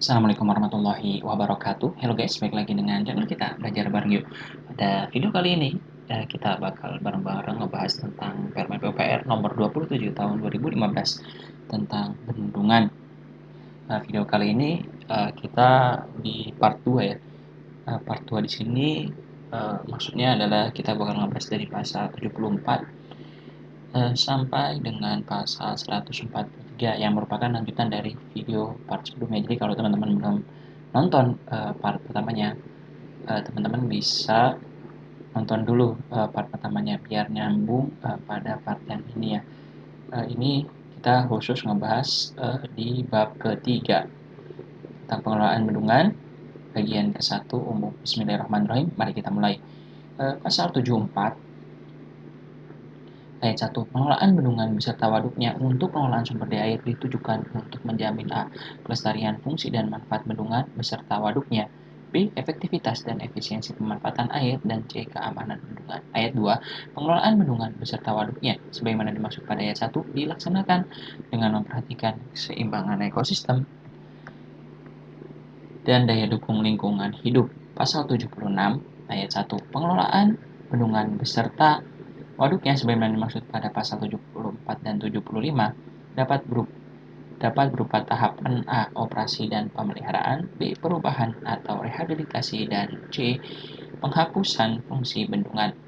Assalamualaikum warahmatullahi wabarakatuh. Halo guys, balik lagi dengan channel kita Belajar Bareng Yuk. Pada video kali ini kita bakal bareng-bareng ngebahas tentang Permen PUPR nomor 27 tahun 2015 tentang bendungan. Video kali ini kita di part 2 ya. Part 2 di sini maksudnya adalah kita bakal ngebahas dari pasal 74 sampai dengan pasal 143 yang merupakan lanjutan dari video part sebelumnya. Jadi kalau teman-teman belum nonton part pertamanya, teman-teman bisa nonton dulu part pertamanya biar nyambung pada part yang ini ya. Ini kita khusus ngebahas di bab ketiga tentang pengelolaan bendungan bagian ke-1 umum. Bismillahirrahmanirrahim. Mari kita mulai. Pasal 74 Ayat 1. Pengelolaan bendungan beserta waduknya untuk pengelolaan sumber daya air ditujukan untuk menjamin A. Kelestarian fungsi dan manfaat bendungan beserta waduknya, B. Efektivitas dan efisiensi pemanfaatan air, dan C. Keamanan bendungan. Ayat 2. Pengelolaan bendungan beserta waduknya sebagaimana dimaksud pada ayat 1 dilaksanakan dengan memperhatikan keseimbangan ekosistem dan daya dukung lingkungan hidup. Pasal 76 ayat 1. Pengelolaan bendungan beserta waduknya sebagaimana dimaksud pada pasal 74 dan 75 dapat berupa tahapan A. Operasi dan pemeliharaan, B. Perubahan atau rehabilitasi, dan C. Penghapusan fungsi bendungan.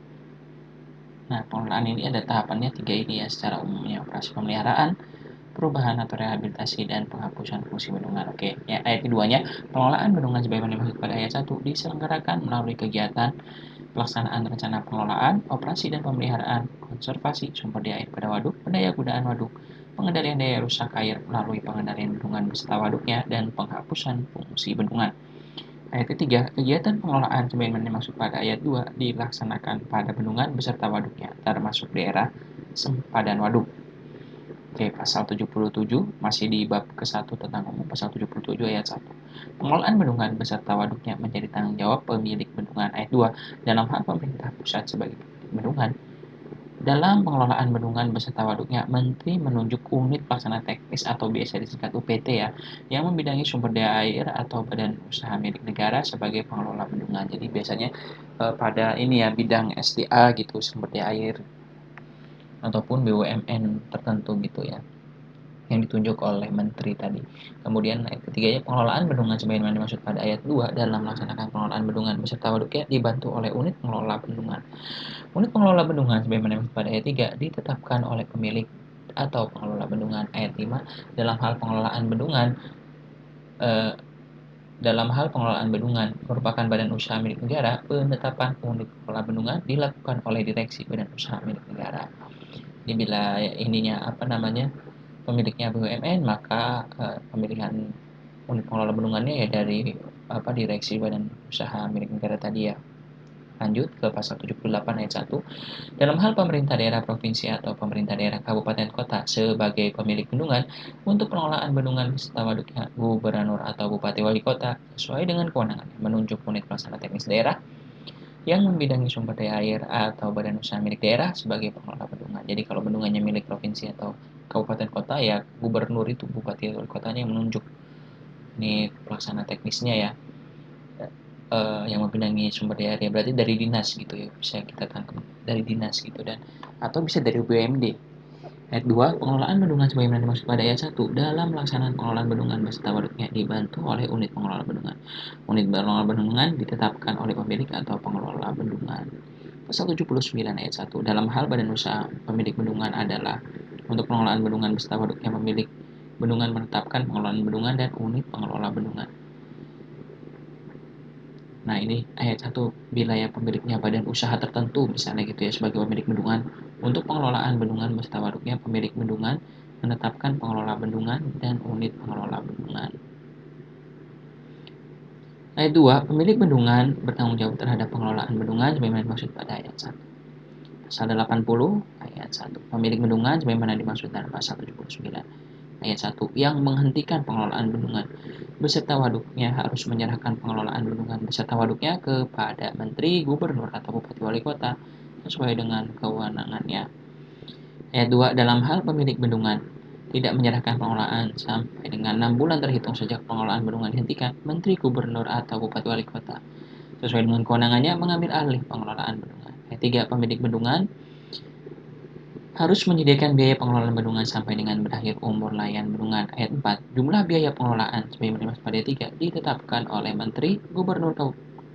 Nah, pengelolaan ini ada tahapannya 3 ini ya, secara umumnya operasi pemeliharaan, perubahan atau rehabilitasi, dan penghapusan fungsi bendungan. Oke, ya, ayat keduanya, pengelolaan bendungan sebagaimana dimaksud pada ayat 1 diselenggarakan melalui kegiatan pelaksanaan rencana pengelolaan, operasi dan pemeliharaan, konservasi sumber daya air pada waduk, pendaya gunaan waduk, pengendalian daya rusak air melalui pengendalian bendungan beserta waduknya, dan penghapusan fungsi bendungan. Ayat ketiga, kegiatan pengelolaan sebagaimana dimaksud pada ayat 2 dilaksanakan pada bendungan beserta waduknya, termasuk daerah sempadan waduk. Oke, pasal 77 masih di bab ke-1 tentang umum, pasal 77 ayat 1. Pengelolaan bendungan beserta waduknya menjadi tanggung jawab pemilik bendungan. Ayat 2. Dalam hal pemerintah pusat sebagai pemilik bendungan, dalam pengelolaan bendungan beserta waduknya, Menteri menunjuk unit pelaksana teknis atau biasa disingkat UPT ya, yang membidangi sumber daya air atau badan usaha milik negara sebagai pengelola bendungan. Jadi biasanya pada ini ya bidang SDA gitu, sumber daya air ataupun BUMN tertentu gitu ya, yang ditunjuk oleh menteri tadi. Kemudian ayat ketiganya, pengelolaan bendungan sebagaimana dimaksud pada ayat 2 dalam melaksanakan pengelolaan bendungan beserta waduknya dibantu oleh unit pengelola bendungan. Unit pengelola bendungan sebagaimana dimaksud pada ayat 3 ditetapkan oleh pemilik atau pengelola bendungan. Ayat 5, dalam hal pengelolaan bendungan merupakan badan usaha milik negara, penetapan unit pengelola bendungan dilakukan oleh direksi badan usaha milik negara. Jadi bila pemiliknya BUMN, maka pemilihan unit pengelola bendungannya ya dari direksi badan usaha milik negara tadi ya. Lanjut ke pasal 78 ayat 1. Dalam hal pemerintah daerah provinsi atau pemerintah daerah kabupaten kota sebagai pemilik bendungan, untuk pengelolaan bendungan beserta waduknya, gubernur atau bupati wali kota sesuai dengan kewenangannya menunjuk unit pelaksana teknis daerah yang membidangi sumber daya air atau badan usaha milik daerah sebagai pengelola bendungan. Jadi kalau bendungannya milik provinsi atau kabupaten kota ya gubernur itu, bupati atau wali kotanya yang menunjuk ini pelaksana teknisnya ya, yang membidangi sumber daya air, berarti dari dinas gitu ya, bisa kita tangkap dari dinas gitu, dan atau bisa dari BUMD. Ayat 2, pengelolaan bendungan sebagaimana dimaksud pada ayat 1 dalam pelaksanaan pengelolaan bendungan beserta waduknya dibantu oleh unit pengelola bendungan. Unit pengelola bendungan ditetapkan oleh pemilik atau pengelola bendungan. Pasal 79 ayat 1, dalam hal badan usaha pemilik bendungan adalah untuk pengelolaan bendungan beserta waduknya, pemilik bendungan menetapkan pengelolaan bendungan dan unit pengelola bendungan. Nah, ini ayat 1, bila ya pemiliknya badan usaha tertentu misalnya gitu ya sebagai pemilik bendungan, untuk pengelolaan bendungan beserta waduknya pemilik bendungan menetapkan pengelola bendungan dan unit pengelola bendungan. Ayat 2, pemilik bendungan bertanggung jawab terhadap pengelolaan bendungan sebagaimana dimaksud pada ayat 1. Pasal 80 ayat 1, pemilik bendungan sebagaimana dimaksud dalam pasal 79 ayat 1 yang menghentikan pengelolaan bendungan beserta waduknya harus menyerahkan pengelolaan bendungan beserta waduknya kepada menteri, gubernur, atau bupati wali kota sesuai dengan kewenangannya. Ayat 2, dalam hal pemilik bendungan tidak menyerahkan pengelolaan sampai dengan 6 bulan terhitung sejak pengelolaan bendungan dihentikan, Menteri, Gubernur, atau Bupati Wali Kota sesuai dengan kewenangannya mengambil alih pengelolaan bendungan. Ayat 3. Pemilik bendungan harus menyediakan biaya pengelolaan bendungan sampai dengan berakhir umur layan bendungan. Ayat 4. Jumlah biaya pengelolaan sebagaimana dimaksud pada ayat 3 ditetapkan oleh Menteri, Gubernur,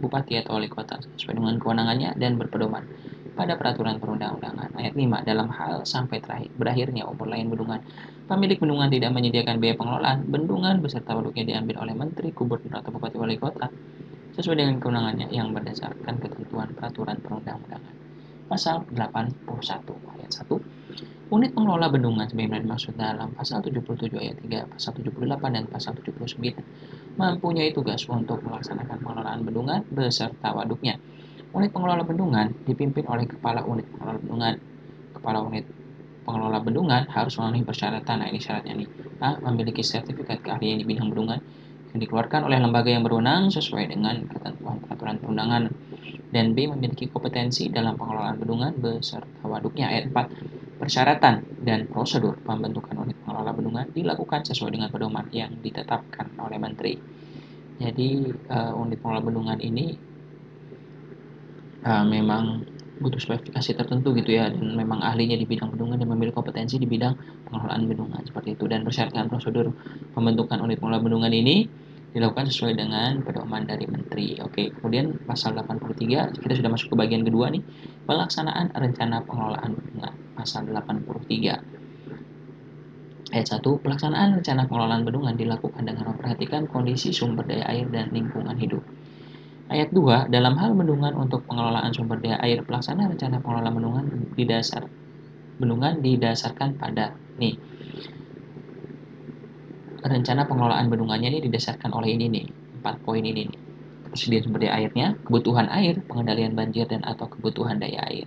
Bupati, atau Wali Kota sesuai dengan kewenangannya dan berpedoman pada peraturan perundang-undangan. Ayat 5. Dalam hal sampai berakhirnya umur layan bendungan, pemilik bendungan tidak menyediakan biaya pengelolaan bendungan beserta waduknya diambil oleh Menteri, Gubernur, atau Bupati Wali Kota sesuai dengan kewenangannya yang berdasarkan ketentuan peraturan perundang-undangan. Pasal 81 ayat 1. Unit pengelola bendungan sebagaimana dimaksud dalam pasal 77 ayat 3, pasal 78 dan pasal 79 mempunyai tugas untuk melaksanakan pengelolaan bendungan beserta waduknya. Unit pengelola bendungan dipimpin oleh Kepala Unit Pengelola Bendungan. Kepala Unit Pengelola Bendungan harus memenuhi persyaratan. Nah, ini syaratnya nih. A. Memiliki sertifikat keahlian di bidang bendungan yang dikeluarkan oleh lembaga yang berwenang sesuai dengan ketentuan peraturan perundangan. Dan B. Memiliki kompetensi dalam pengelolaan bendungan beserta waduknya. Ayat 4. Persyaratan dan prosedur pembentukan unit pengelola bendungan dilakukan sesuai dengan pedoman yang ditetapkan oleh Menteri. Jadi unit pengelola bendungan ini memang butuh spesifikasi tertentu gitu ya, dan memang ahlinya di bidang bendungan dan memiliki kompetensi di bidang pengelolaan bendungan seperti itu. Dan persyaratan prosedur pembentukan unit pengelola bendungan ini dilakukan sesuai dengan pedoman dari Menteri. Oke, kemudian pasal 83 kita sudah masuk ke bagian kedua nih, pelaksanaan rencana pengelolaan bendungan. Pasal 83 ayat 1, pelaksanaan rencana pengelolaan bendungan dilakukan dengan memperhatikan kondisi sumber daya air dan lingkungan hidup. Ayat 2, dalam hal bendungan untuk pengelolaan sumber daya air, pelaksanaan rencana pengelolaan bendungan didasarkan pada nih. Rencana pengelolaan bendungannya ini didasarkan oleh ini nih, 4 poin ini nih. Persediaan sumber daya airnya, kebutuhan air, pengendalian banjir dan atau kebutuhan daya air.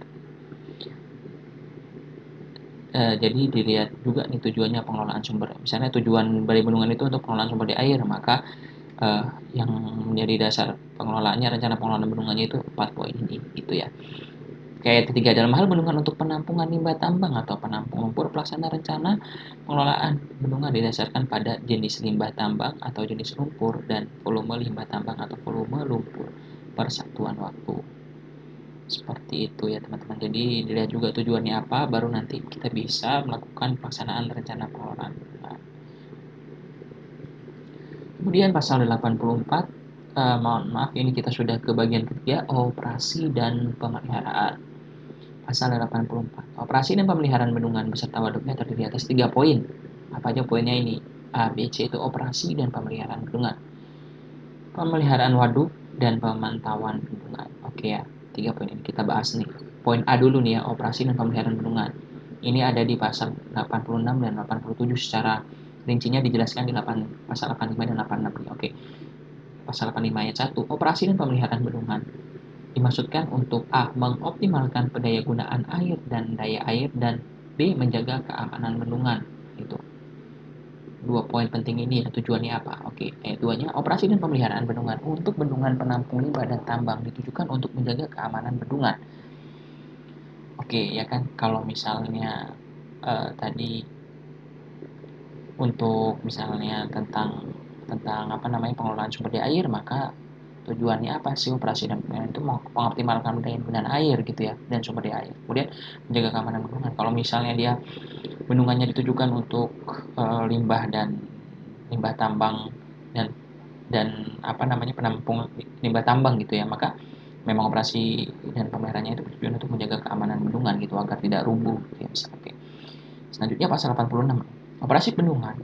Jadi dilihat juga nih tujuannya pengelolaan sumber. Misalnya tujuan dari bendungan itu untuk pengelolaan sumber daya air, maka yang menjadi dasar pengelolaannya, rencana pengelolaan bendungannya itu 4 poin ini gitu ya. Kayak ketiga, dalam hal bendungan untuk penampungan limbah tambang atau penampung lumpur, pelaksana rencana pengelolaan bendungan didasarkan pada jenis limbah tambang atau jenis lumpur dan volume limbah tambang atau volume lumpur per satuan waktu. Seperti itu ya teman-teman. Jadi dilihat juga tujuannya apa, baru nanti kita bisa melakukan pelaksanaan rencana pengelolaan bendungan. Kemudian pasal 84, mohon maaf ini kita sudah ke bagian ketiga, operasi dan pemeliharaan. Pasal 84. Operasi dan pemeliharaan bendungan beserta waduknya terdiri atas 3 poin. Apa aja poinnya ini? A, B, C itu operasi dan pemeliharaan bendungan. Pemeliharaan waduk dan pemantauan bendungan. Oke ya, 3 poin ini kita bahas nih. Poin A dulu nih ya, operasi dan pemeliharaan bendungan. Ini ada di pasal 86 dan 87 secara rincinya dijelaskan di pasal 85 dan 86 nih. Oke. Pasal 85 ayat 1, operasi dan pemeliharaan bendungan dimaksudkan untuk A. Mengoptimalkan pendayagunaan air dan daya air, dan B. Menjaga keamanan bendungan. Itu 2 poin penting ini ya, tujuannya apa? Oke, ayat 2-nya, operasi dan pemeliharaan bendungan untuk bendungan penampung limbah dan tambang ditujukan untuk menjaga keamanan bendungan. Oke, ya kan, kalau misalnya tadi untuk misalnya tentang pengelolaan sumber daya air, maka tujuannya apa sih operasi dan pemeliharaan itu? Mengoptimalkan penggunaan air gitu ya, dan sumber daya air. Kemudian menjaga keamanan bendungan. Kalau misalnya dia bendungannya ditujukan untuk limbah tambang dan penampung limbah tambang gitu ya, maka memang operasi dan pemeliharaannya itu bertujuan untuk menjaga keamanan bendungan gitu agar tidak rubuh gitu ya. Oke. Selanjutnya pasal 86. Operasi bendungan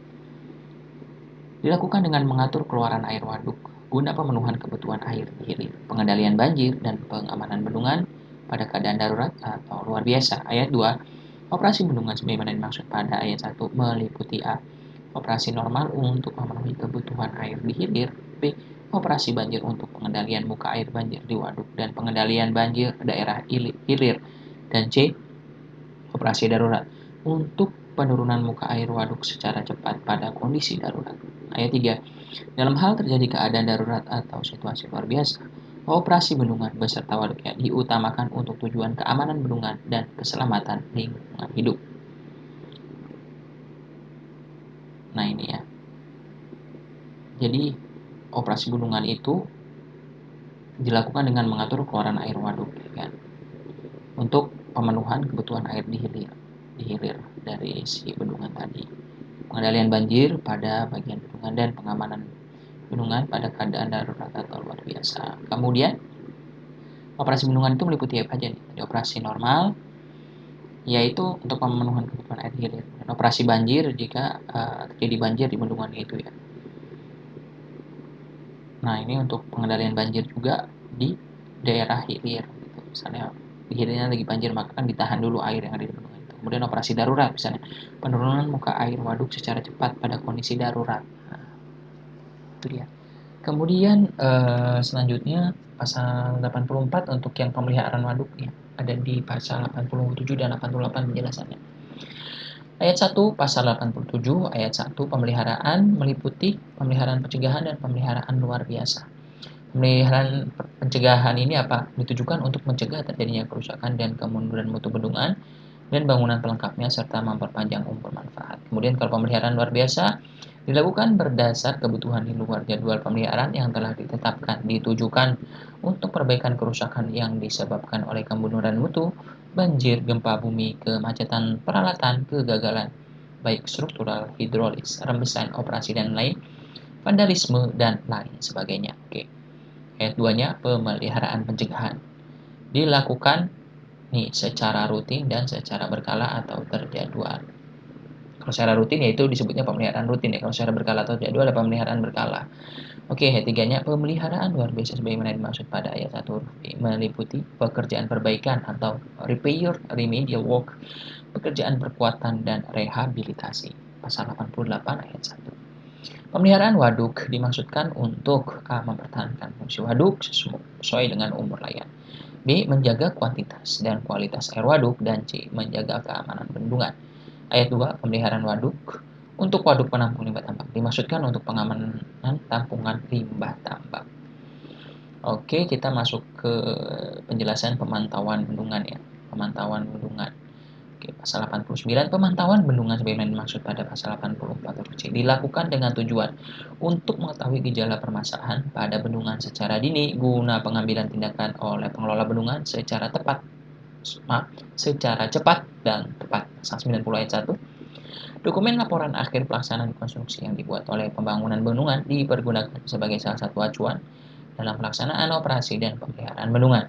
dilakukan dengan mengatur keluaran air waduk guna pemenuhan kebutuhan air di hilir, pengendalian banjir, dan pengamanan bendungan pada keadaan darurat atau luar biasa. Ayat 2, operasi bendungan sebagaimana dimaksud pada ayat 1 meliputi A. Operasi normal untuk memenuhi kebutuhan air di hilir, B. Operasi banjir untuk pengendalian muka air banjir di waduk dan pengendalian banjir daerah hilir, dan C. Operasi darurat untuk penurunan muka air waduk secara cepat pada kondisi darurat. Ayat 3. Dalam hal terjadi keadaan darurat atau situasi luar biasa, operasi bendungan beserta waduknya diutamakan untuk tujuan keamanan bendungan dan keselamatan lingkungan hidup. Nah ini ya. Jadi operasi bendungan itu dilakukan dengan mengatur keluaran air waduk ya, untuk pemenuhan kebutuhan air di hilir dari si bendungan tadi. Pengendalian banjir pada bagian bendungan dan pengamanan bendungan pada keadaan darurat atau luar biasa. Kemudian operasi bendungan itu meliputi apa aja nih? Jadi, operasi normal yaitu untuk pemenuhan kebutuhan air hilir, dan operasi banjir jika terjadi banjir di bendungan itu ya. Nah ini untuk pengendalian banjir juga di daerah hilir gitu. Misalnya di hilirnya lagi banjir, maka kan ditahan dulu air yang ada di bendungan itu. Kemudian operasi darurat, misalnya penurunan muka air waduk secara cepat pada kondisi darurat. Nah, itu dia. Kemudian selanjutnya pasal 84 untuk yang pemeliharaan waduk ya, ada di pasal 87 dan 88 penjelasannya. Ayat 1 pasal 87 ayat 1 pemeliharaan meliputi pemeliharaan pencegahan dan pemeliharaan luar biasa. Pemeliharaan pencegahan ini apa? Ditujukan untuk mencegah terjadinya kerusakan dan kemunduran mutu bendungan dan bangunan pelengkapnya serta memperpanjang umur manfaat. Kemudian kalau pemeliharaan luar biasa dilakukan berdasar kebutuhan di luar jadwal pemeliharaan yang telah ditetapkan, ditujukan untuk perbaikan kerusakan yang disebabkan oleh kemunduran mutu, banjir, gempa bumi, kemacetan peralatan, kegagalan baik struktural, hidrolis, rembesan, operasi dan lain, vandalisme dan lain sebagainya. Oke. Ayat 2-nya pemeliharaan pencegahan dilakukan nih secara rutin dan secara berkala atau terjadwal. Kalau secara rutin yaitu disebutnya pemeliharaan rutin ya. Kalau secara berkala atau terjadwal ada pemeliharaan berkala. Oke, ayat 3-nya pemeliharaan luar biasa sebagaimana dimaksud pada ayat 1 meliputi pekerjaan perbaikan atau repair, remedial work, pekerjaan perkuatan dan rehabilitasi. Pasal 88 ayat 1. Pemeliharaan waduk dimaksudkan untuk A. Mempertahankan fungsi waduk sesuai dengan umur layak, B. Menjaga kuantitas dan kualitas air waduk, dan C. Menjaga keamanan bendungan. Ayat 2. Pemeliharaan waduk untuk waduk penampung limbah tambang dimaksudkan untuk pengamanan tampungan limbah tambang. Oke, kita masuk ke penjelasan pemantauan bendungan ya. Pemantauan bendungan. Oke, pasal 89 pemantauan bendungan sebagaimana dimaksud pada pasal 84 huruf C dilakukan dengan tujuan untuk mengetahui gejala permasalahan pada bendungan secara dini guna pengambilan tindakan oleh pengelola bendungan secara cepat dan tepat. Pasal 90 ayat 1. Dokumen laporan akhir pelaksanaan konstruksi yang dibuat oleh pembangunan bendungan dipergunakan sebagai salah satu acuan dalam pelaksanaan operasi dan pemeliharaan bendungan.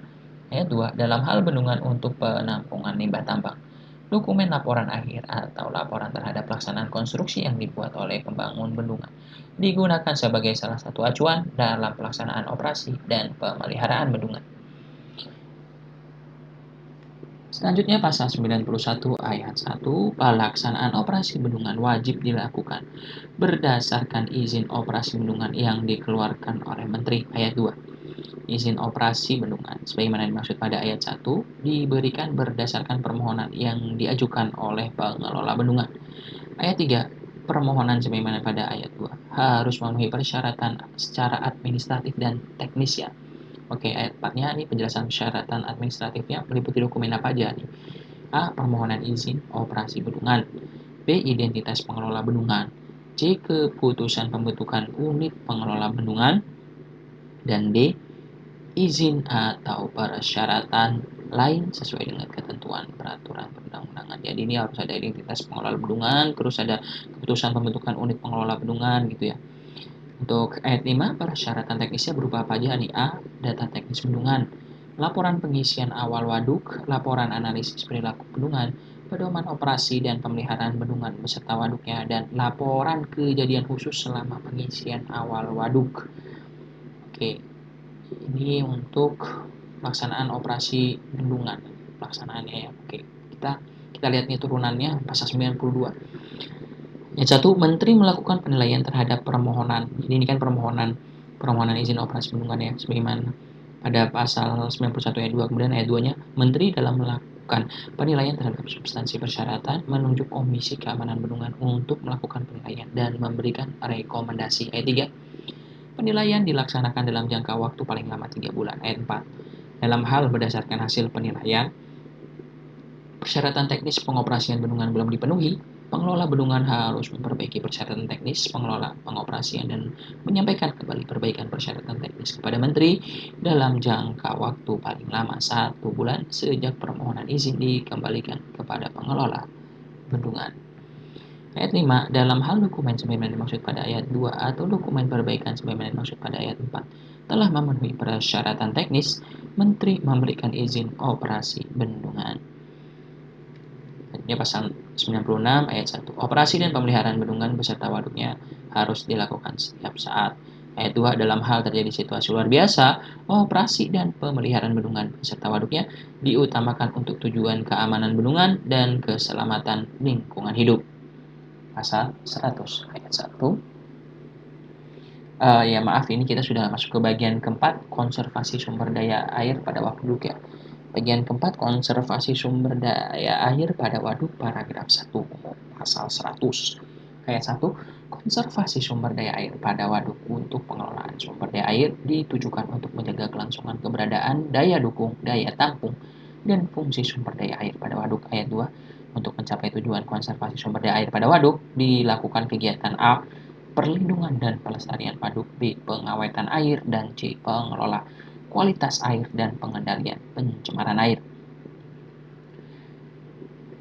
Ayat 2. Dalam hal bendungan untuk penampungan limbah tambang, dokumen laporan akhir atau laporan terhadap pelaksanaan konstruksi yang dibuat oleh pembangun bendungan digunakan sebagai salah satu acuan dalam pelaksanaan operasi dan pemeliharaan bendungan. Selanjutnya pasal 91 ayat 1, pelaksanaan operasi bendungan wajib dilakukan berdasarkan izin operasi bendungan yang dikeluarkan oleh Menteri. Ayat 2. Izin operasi bendungan sebagaimana dimaksud pada ayat 1 diberikan berdasarkan permohonan yang diajukan oleh pengelola bendungan. Ayat 3. Permohonan sebagaimana pada ayat 2 harus memenuhi persyaratan secara administratif dan teknis ya. Oke, ayat 4-nya ini penjelasan persyaratan administratifnya meliputi dokumen apa aja nih. A. Permohonan izin operasi bendungan. B. Identitas pengelola bendungan. C. Keputusan pembentukan unit pengelola bendungan. Dan D. Izin atau persyaratan lain sesuai dengan ketentuan peraturan perundang-undangan. Jadi ini harus ada identitas pengelola bendungan, terus ada keputusan pembentukan unit pengelola bendungan gitu ya. Untuk ayat 5, persyaratan teknisnya berupa apa aja nih? A. Data teknis bendungan, laporan pengisian awal waduk, laporan analisis perilaku bendungan, pedoman operasi dan pemeliharaan bendungan beserta waduknya, dan laporan kejadian khusus selama pengisian awal waduk. Oke, ini untuk pelaksanaan operasi bendungan. Pelaksanaannya ya. Oke, kita lihat nih turunannya pasal 92. Yang 1, Menteri melakukan penilaian terhadap permohonan. Jadi ini kan permohonan izin operasi bendungan ya, sebagaimana pada pasal 91 ayat 2. Kemudian ayat 2-nya, Menteri dalam melakukan penilaian terhadap substansi persyaratan menunjuk Komisi Keamanan Bendungan untuk melakukan penilaian dan memberikan rekomendasi. Ayat 3, penilaian dilaksanakan dalam jangka waktu paling lama 3 bulan. Ayat 4, dalam hal berdasarkan hasil penilaian, persyaratan teknis pengoperasian bendungan belum dipenuhi, Pengelola bendungan harus memperbaiki persyaratan teknis pengelola pengoperasian dan menyampaikan kembali perbaikan persyaratan teknis kepada Menteri dalam jangka waktu paling lama 1 bulan sejak permohonan izin dikembalikan kepada pengelola bendungan. Ayat 5. Dalam hal dokumen sebagaimana dimaksud pada ayat 2 atau dokumen perbaikan sebagaimana dimaksud pada ayat 4 telah memenuhi persyaratan teknis, Menteri memberikan izin operasi bendungan. Ini pasal 96 ayat 1. Operasi dan pemeliharaan bendungan beserta waduknya harus dilakukan setiap saat. Ayat 2. Dalam hal terjadi situasi luar biasa, operasi dan pemeliharaan bendungan beserta waduknya diutamakan untuk tujuan keamanan bendungan dan keselamatan lingkungan hidup. Pasal 100 ayat 1. Ya maaf, ini kita sudah masuk ke bagian keempat, konservasi sumber daya air pada waduk ya. Bagian keempat, konservasi sumber daya air pada waduk, paragraf 1, pasal 100 ayat 1. Konservasi sumber daya air pada waduk untuk pengelolaan sumber daya air ditujukan untuk menjaga kelangsungan keberadaan daya dukung, daya tampung, dan fungsi sumber daya air pada waduk. Ayat 2. Untuk mencapai tujuan konservasi sumber daya air pada waduk, dilakukan kegiatan A. Perlindungan dan pelestarian waduk, B. Pengawetan air, dan C. Pengelola kualitas air dan pengendalian pencemaran air.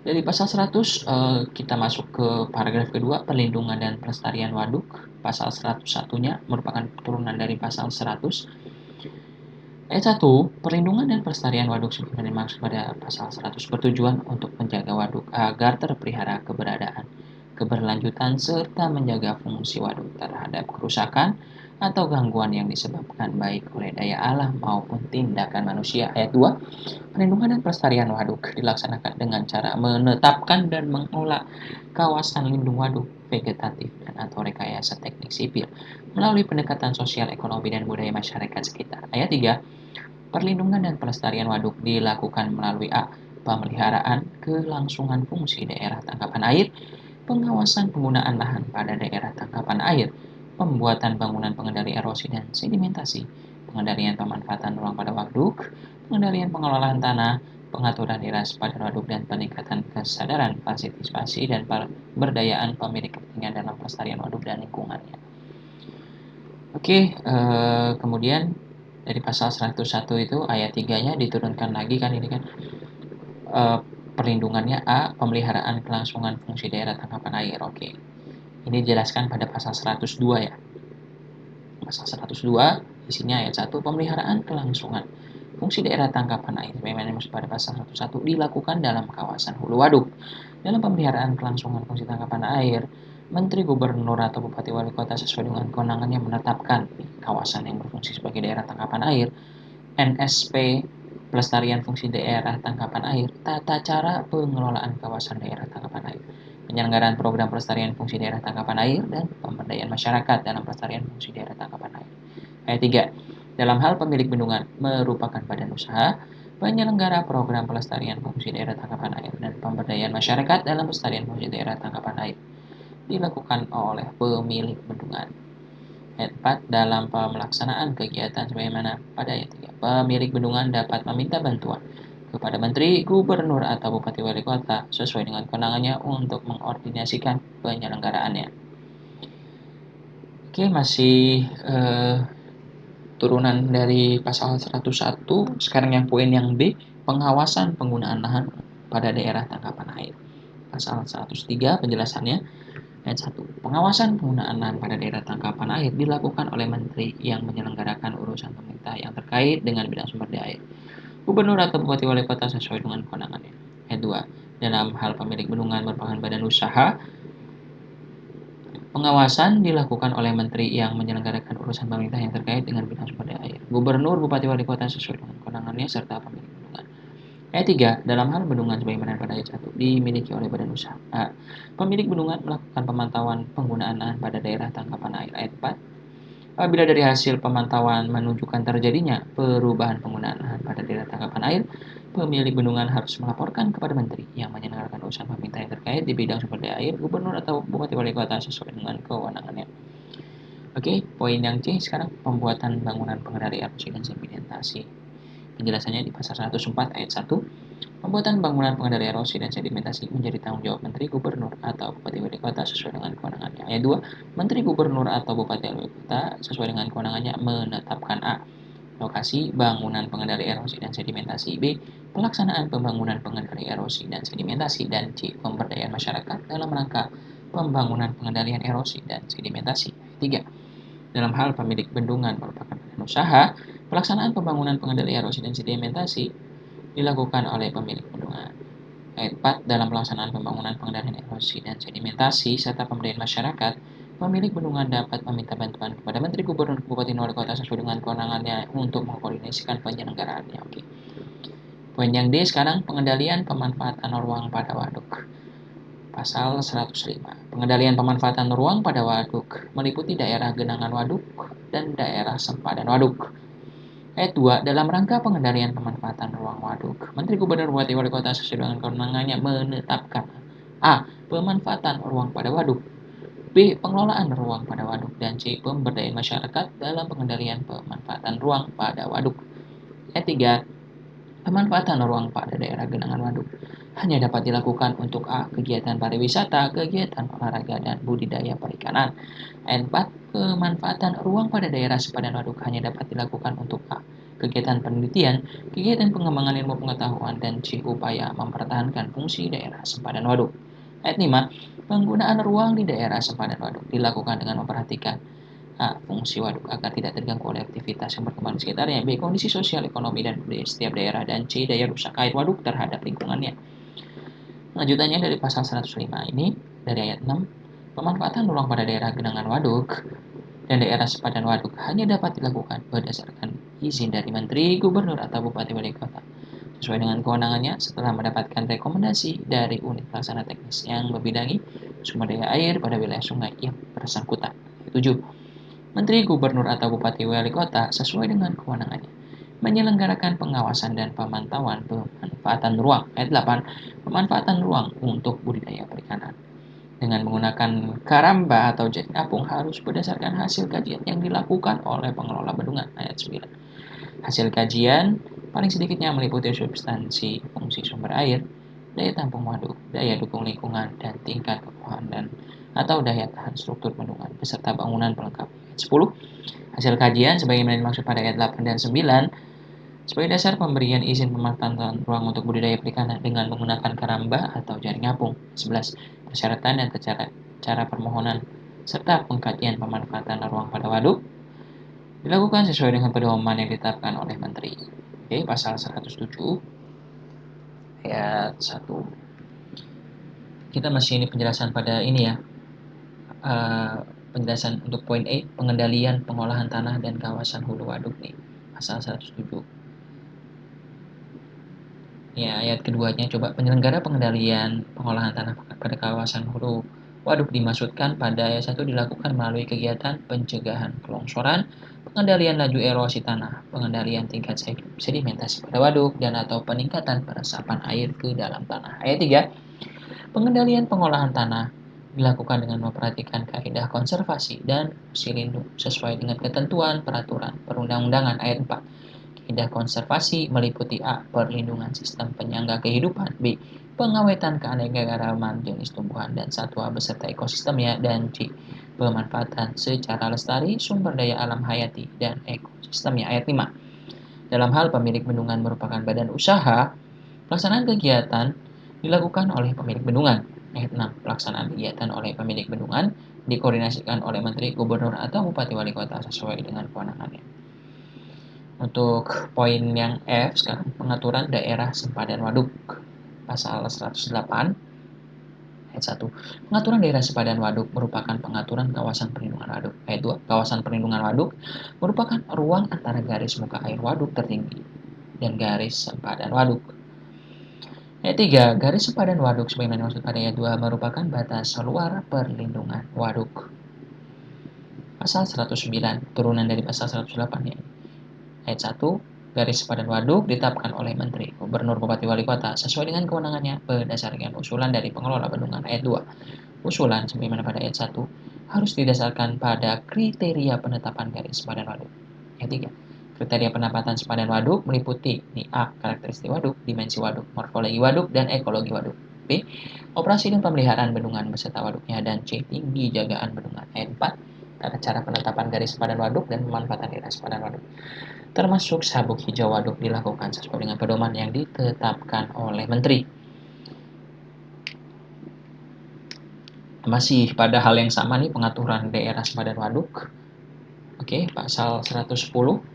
Dari pasal 100 kita masuk ke paragraf kedua, perlindungan dan pelestarian waduk. Pasal 101-nya merupakan turunan dari pasal 100. Ayat 1. Perlindungan dan pelestarian waduk sebagaimana dimaksud pada pasal 100 bertujuan untuk menjaga waduk agar terpelihara keberadaan, keberlanjutan, serta menjaga fungsi waduk terhadap kerusakan atau gangguan yang disebabkan baik oleh daya alam maupun tindakan manusia. Ayat 2. Perlindungan dan pelestarian waduk dilaksanakan dengan cara menetapkan dan mengelola kawasan lindung waduk, vegetatif, dan atau rekayasa teknik sipil melalui pendekatan sosial, ekonomi, dan budaya masyarakat sekitar. Ayat 3. Perlindungan dan pelestarian waduk dilakukan melalui A. Pemeliharaan kelangsungan fungsi daerah tangkapan air, pengawasan penggunaan lahan pada daerah tangkapan air, pembuatan bangunan pengendali erosi dan sedimentasi, pengendalian pemanfaatan ruang pada waduk, pengendalian pengelolaan tanah, pengaturan iras pada waduk, dan peningkatan kesadaran, partisipasi, dan pemberdayaan pemilik kepentingan dalam pelestarian waduk dan lingkungannya. Oke, kemudian dari pasal 101 itu ayat 3-nya diturunkan lagi kan ini kan, perlindungannya A. Pemeliharaan kelangsungan fungsi daerah tangkapan air. Oke. Ini dijelaskan pada pasal 102 ya. Pasal 102 isinya ayat 1, pemeliharaan kelangsungan fungsi daerah tangkapan air sebagaimana dimaksud pada pasal 101 dilakukan dalam kawasan hulu waduk. Dalam pemeliharaan kelangsungan fungsi tangkapan air, Menteri, Gubernur, atau Bupati Wali Kota sesuai dengan kewenangannya menetapkan kawasan yang berfungsi sebagai daerah tangkapan air, NSP, pelestarian fungsi daerah tangkapan air, tata cara pengelolaan kawasan daerah tangkapan air, penyelenggaraan program pelestarian fungsi daerah tangkapan air, dan pemberdayaan masyarakat dalam pelestarian fungsi daerah tangkapan air. Ayat 3. Dalam hal pemilik bendungan merupakan badan usaha, penyelenggara program pelestarian fungsi daerah tangkapan air, dan pemberdayaan masyarakat dalam pelestarian fungsi daerah tangkapan air dilakukan oleh pemilik bendungan. Ayat 4. Dalam pelaksanaan kegiatan sebagaimana pada ayat 3, pemilik bendungan dapat meminta bantuan kepada Menteri, Gubernur, atau Bupati Wali Kota sesuai dengan kewenangannya untuk mengordinasikan penyelenggaraannya. Oke, masih turunan dari pasal 101. Sekarang yang poin yang B, pengawasan penggunaan lahan pada daerah tangkapan air. Pasal 103 penjelasannya. Ayat 1. Pengawasan penggunaan lahan pada daerah tangkapan air dilakukan oleh Menteri yang menyelenggarakan urusan pemerintah yang terkait dengan bidang sumber daya air, Gubernur atau Bupati Wali Kota sesuai dengan kewenangannya. Ayat 2. Dalam hal pemilik bendungan merupakan badan usaha, pengawasan dilakukan oleh Menteri yang menyelenggarakan urusan pemerintah yang terkait dengan bidang sumber daya air, Gubernur, Bupati Wali Kota sesuai dengan kewenangannya, serta pemilik bendungan. Ayat 3. Dalam hal bendungan sebagaimana pada ayat 1 dimiliki oleh badan usaha. Pemilik bendungan melakukan pemantauan penggunaan lahan pada daerah tangkapan air. Ayat 4. Apabila dari hasil pemantauan menunjukkan terjadinya perubahan penggunaan lahan pada daerah tangkapan air, pemilik bendungan harus melaporkan kepada Menteri yang menyelenggarakan urusan pemerintah yang terkait di bidang sumber daya air, Gubernur atau Bupati Wali Kota sesuai dengan kewenangannya. Oke, poin yang C sekarang, pembuatan bangunan pengendali erosi dan sedimentasi. Penjelasannya di pasal 104 ayat 1. Pembuatan bangunan pengendali erosi dan sedimentasi menjadi tanggung jawab Menteri Gubernur atau Bupati Wali Kota sesuai dengan kewenangannya. Ayat 2. Menteri Gubernur atau Bupati Wali Kota sesuai dengan kewenangannya menetapkan A. Lokasi bangunan pengendali erosi dan sedimentasi. B. Pelaksanaan pembangunan pengendali erosi dan sedimentasi. Dan C. Pemberdayaan masyarakat dalam rangka pembangunan pengendalian erosi dan sedimentasi. 3. Dalam hal pemilik bendungan merupakan badan usaha, pelaksanaan pembangunan pengendali erosi dan sedimentasi dilakukan oleh pemilik bendungan. Ayat 4. Dalam pelaksanaan pembangunan pengendalian erosi dan sedimentasi serta pemberdayaan masyarakat, pemilik bendungan dapat meminta bantuan kepada Menteri Gubernur, Bupati, Wali Kota sesuai dengan kewenangannya untuk mengkoordinasikan penyelenggaraannya. Oke. Poin yang D sekarang, pengendalian pemanfaatan ruang pada waduk. Pasal 105. Pengendalian pemanfaatan ruang pada waduk meliputi daerah genangan waduk dan daerah sempadan waduk. Ayat 2. Dalam rangka pengendalian pemanfaatan ruang waduk, Menteri Gubernur, Bupati, Wali Kota sesuai dengan kewenangannya menetapkan A. Pemanfaatan ruang pada waduk, B. Pengelolaan ruang pada waduk, dan C. Pemberdayaan masyarakat dalam pengendalian pemanfaatan ruang pada waduk. Ayat 3. Pemanfaatan ruang pada daerah genangan waduk hanya dapat dilakukan untuk A. Kegiatan pariwisata, kegiatan olahraga, dan budidaya perikanan. Ayat 4. Pemanfaatan ruang pada daerah sempadan waduk hanya dapat dilakukan untuk A. Kegiatan penelitian, kegiatan pengembangan ilmu pengetahuan, dan C. Upaya mempertahankan fungsi daerah sempadan waduk. Ayat 5. Penggunaan ruang di daerah sempadan waduk dilakukan dengan memperhatikan A. Fungsi waduk agar tidak terganggu oleh aktivitas yang berkembang di sekitarnya. B. Kondisi sosial, ekonomi, dan budaya setiap daerah. Dan C. Daya rusak air waduk terhadap lingkungannya. Lanjutannya dari pasal 105 ini, dari ayat 6, pemanfaatan ruang pada daerah genangan waduk dan daerah sempadan waduk hanya dapat dilakukan berdasarkan izin dari Menteri, Gubernur, atau Bupati Wali Kota sesuai dengan kewenangannya setelah mendapatkan rekomendasi dari unit pelaksana teknis yang membidangi sumber daya air pada wilayah sungai yang bersangkutan. 7. Menteri, Gubernur, atau Bupati Wali Kota sesuai dengan kewenangannya menyelenggarakan pengawasan dan pemantauan pemanfaatan ruang. Ayat 8. Pemanfaatan ruang untuk budidaya perikanan dengan menggunakan karamba atau jaring apung harus berdasarkan hasil kajian yang dilakukan oleh pengelola bendungan. Ayat 9. Hasil kajian paling sedikitnya meliputi substansi fungsi sumber air, daya tampung waduk, daya dukung lingkungan, dan tingkat kebutuhan dan atau daya tahan struktur bendungan beserta bangunan pelengkap. 10. Hasil kajian sebagaimana dimaksud pada ayat 8 dan 9 sebagai dasar pemberian izin pemanfaatan ruang untuk budidaya perikanan dengan menggunakan karamba atau jaring apung. 11. Persyaratan dan cara permohonan serta pengkajian pemanfaatan ruang pada waduk dilakukan sesuai dengan pedoman yang ditetapkan oleh Menteri. Oke, pasal 107 ayat 1. Kita masih ini penjelasan pada ini ya. Penjelasan untuk poin E, pengendalian pengolahan tanah dan kawasan hulu waduk nih, pasal 107. Ya, ayat keduanya coba penyelenggara pengendalian pengolahan tanah pada kawasan hulu waduk dimaksudkan pada ayat 1 dilakukan melalui kegiatan pencegahan kelongsoran, pengendalian laju erosi tanah, pengendalian tingkat sedimentasi pada waduk, dan atau peningkatan peresapan air ke dalam tanah. Ayat 3, pengendalian pengolahan tanah dilakukan dengan memperhatikan kaidah konservasi dan fungsi lindung sesuai dengan ketentuan peraturan perundang-undangan. Ayat 4, kaidah konservasi meliputi A. Perlindungan sistem penyangga kehidupan, B. Pengawetan keanekaragaman jenis tumbuhan dan satwa beserta ekosistemnya, dan C. Pemanfaatan secara lestari sumber daya alam hayati dan ekosistemnya. Ayat 5, dalam hal pemilik bendungan merupakan badan usaha, pelaksanaan kegiatan dilakukan oleh pemilik bendungan. Ayat 6, pelaksanaan kegiatan oleh pemilik bendungan dikoordinasikan oleh Menteri, Gubernur, atau Bupati Wali Kota sesuai dengan kewenangannya. Untuk poin yang F sekarang, pengaturan daerah sempadan waduk. Pasal 108 ayat 1. Pengaturan daerah sempadan waduk merupakan pengaturan kawasan perlindungan waduk. Ayat 2. Kawasan perlindungan waduk merupakan ruang antara garis muka air waduk tertinggi dan garis sempadan waduk. Ayat 3. Garis sempadan waduk sebagaimana dimaksud pada ayat 2 merupakan batas luar perlindungan waduk. Pasal 109, turunan dari pasal 108 ya. Ayat 1, garis sempadan waduk ditetapkan oleh Menteri, Gubernur, Bupati, Wali Kota sesuai dengan kewenangannya berdasarkan usulan dari pengelola bendungan. Ayat 2, usulan sebagaimana pada ayat 1 harus didasarkan pada kriteria penetapan garis sempadan waduk. Ayat 3, Kriteria penempatan sepadan waduk meliputi A. Karakteristik waduk, dimensi waduk, morfologi waduk, dan ekologi waduk. B. Operasi dan pemeliharaan bendungan beserta waduknya, dan C. Tinggi jagaan bendungan. Ayat 4. Tata cara penetapan garis sepadan waduk dan pemanfaatan daerah sepadan waduk, termasuk sabuk hijau waduk, dilakukan sesuai dengan pedoman yang ditetapkan oleh Menteri. Masih pada hal yang sama nih, pengaturan daerah sepadan waduk. Oke, pasal 110.